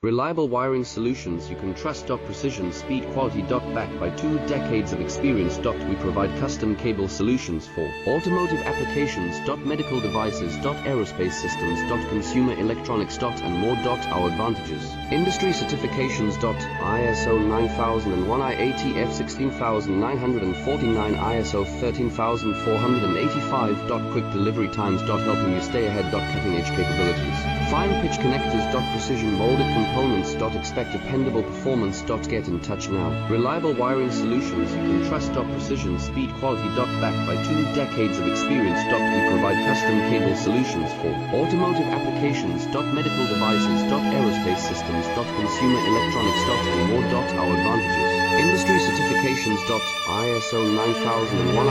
Reliable wiring solutions you can trust. Precision, speed, quality. Backed by 2 decades of experience. We provide custom cable solutions for automotive applications. Medical devices. Aerospace systems. Consumer electronics. And more. Our advantages: industry certifications. ISO 9001, IATF 16949, ISO 13485. Quick delivery times. Helping you stay ahead. Cutting edge capabilities. Fine pitch connectors. Precision molded components. Expect dependable performance. Get in touch now. Reliable wiring solutions you can trust. Precision, speed, quality. Backed by 2 decades of experience. We provide custom cable solutions for automotive applications. Medical devices. Aerospace systems. Consumer electronics. And more. Our advantages: industry certifications. ISO 9001.